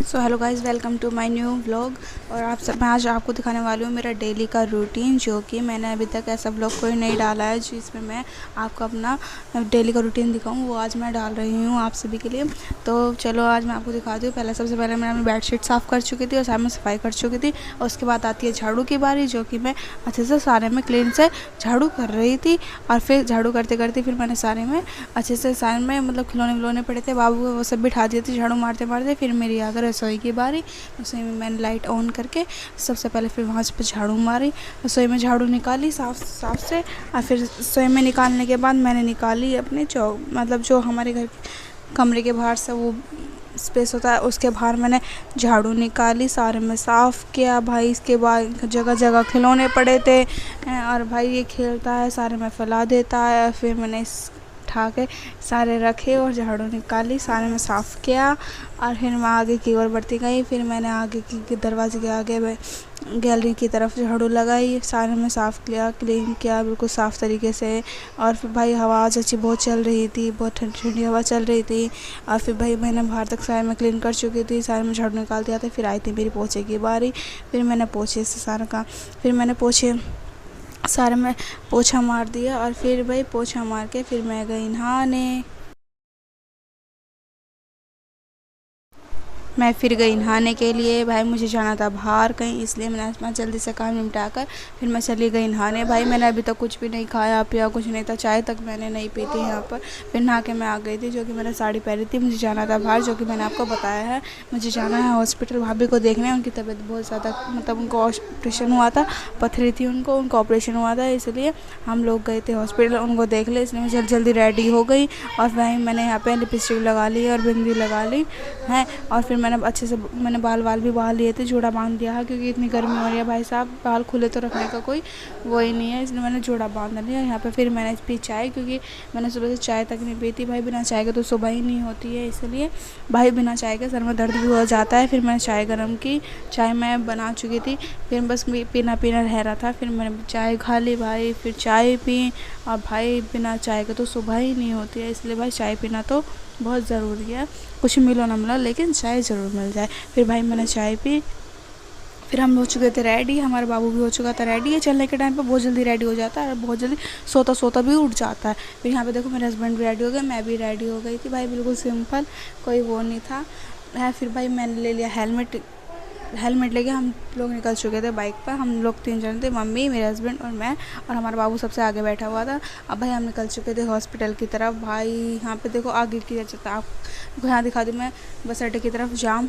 So hello guys, welcome to my new vlog. और मैं आज आपको दिखाने वाली हूँ मेरा डेली का रूटीन, जो कि मैंने अभी तक ऐसा व्लॉग कोई नहीं डाला है जिसमें मैं आपको अपना डेली का रूटीन दिखाऊँ। वो आज मैं डाल रही हूँ आप सभी के लिए। तो चलो आज मैं आपको दिखाती हूँ। सबसे पहले मैंने अपनी बेडशीट साफ़ कर चुकी थी और साथ में सफाई कर चुकी थी। और उसके बाद आती है झाड़ू की बारी, जो कि मैं अच्छे से सारे में क्लीन से झाड़ू कर रही थी। और फिर झाड़ू करते करते फिर मैंने सारे में अच्छे से सारे में मतलब खिलौने विलौने पड़े थे, बाबू को वो सब बिठा दिए थे झाड़ू मारते मारते। फिर मेरी आ गई रसोई की बारी। रसोई में मैंने लाइट ऑन करके सबसे पहले फिर वहाँ पे झाड़ू मारी, रसोई में झाड़ू निकाली साफ से। और फिर रसोई में निकालने के बाद मैंने निकाली अपने मतलब जो हमारे घर कमरे के बाहर से वो स्पेस होता है, उसके बाहर मैंने झाड़ू निकाली, सारे में साफ़ किया। भाई इसके बाद जगह जगह खिलौने पड़े थे और भाई ये खेलता है, सारे में फैला देता है। फिर मैंने उठा के सारे रखे और झाड़ू निकाली, सारे में साफ़ किया। और फिर मैं आगे की ओर बढ़ती गई। फिर मैंने आगे की दरवाजे के आगे गैलरी की तरफ झाड़ू लगाई, सारे में साफ़ किया, क्लीन किया बिल्कुल साफ़ तरीके से। और फिर भाई हवा आज अच्छी बहुत चल रही थी, बहुत ठंडी ठंडी हवा चल रही थी। और फिर भाई मैंने बाहर तक सारे में क्लीन कर चुकी थी, सारे में झाड़ू निकाल दिया था। फिर आई थी मेरी पोछे की बारी। फिर मैंने पोछे से सारा काम सारे में पोछा मार दिया। और फिर भाई पोछा मार के फिर मैं गई नहाने। मैं फिर गई नहाने के लिए। भाई मुझे जाना था बाहर कहीं, इसलिए मैंने अपना जल्दी से काम निपटा कर फिर मैं चली गई नहाने। भाई मैंने अभी तक कुछ भी नहीं खाया पिया, कुछ नहीं था, चाय तक मैंने नहीं पी थी यहाँ पर। फिर नहा के मैं आ गई थी, जो कि मैंने साड़ी पहनी थी। मुझे जाना था बाहर, जो कि मैंने आपको बताया है। मुझे जाना है हॉस्पिटल, भाभी को देखने। उनकी तबीयत बहुत ज़्यादा मतलब उनको ऑपरेशन हुआ था, पथरी थी उनका ऑपरेशन हुआ था, इसलिए हम लोग गए थे हॉस्पिटल उनको देख ले। इसलिए मैं जल्दी जल्दी रेडी हो गई। और भाई मैंने यहाँ पे लिपस्टिक लगा ली और बिंदी लगा ली है। और फिर मैंने अच्छे से बाल भी बांध लिए थे, जोड़ा बांध दिया है, क्योंकि इतनी गर्मी हो रही है भाई साहब, बाल खुले तो रखने का कोई वो ही नहीं है, इसलिए मैंने जोड़ा बांध लिया। यहाँ पे फिर मैंने पी चाय, क्योंकि मैंने सुबह से चाय तक नहीं पी थी। भाई बिना चाय के तो सुबह ही नहीं होती है, इसलिए भाई बिना चाय के सर में दर्द भी हो जाता है। फिर मैंने चाय गर्म की, चाय मैं बना चुकी थी, फिर बस पीना रह रहा था। फिर मैंने चाय खा ली भाई, फिर चाय पी। और भाई बिना चाय के तो सुबह ही नहीं होती है, इसलिए भाई चाय पीना तो बहुत ज़रूरी है। कुछ मिलो ना मिलो, लेकिन चाय ज़रूर मिल जाए। फिर भाई मैंने चाय पी। फिर हम हो चुके थे रेडी, हमारा बाबू भी हो चुका था रेडी। ये चलने के टाइम पे बहुत जल्दी रेडी हो जाता है और बहुत जल्दी सोता सोता भी उठ जाता है। फिर यहाँ पे देखो मेरे हस्बैंड भी रेडी हो गए, मैं भी रेडी हो गई थी भाई, बिल्कुल सिंपल, कोई वो नहीं था है। फिर भाई मैंने ले लिया हेलमेट लेके हम लोग निकल चुके थे बाइक पर। हम लोग 3 जन थे, मम्मी, मेरे हस्बैंड और मैं, और हमारा बाबू सबसे आगे बैठा हुआ था। अब भाई हम निकल चुके थे हॉस्पिटल की तरफ। भाई यहाँ पे देखो आगे की आप यहाँ दिखा दूँ मैं, बस अड्डे की तरफ जाम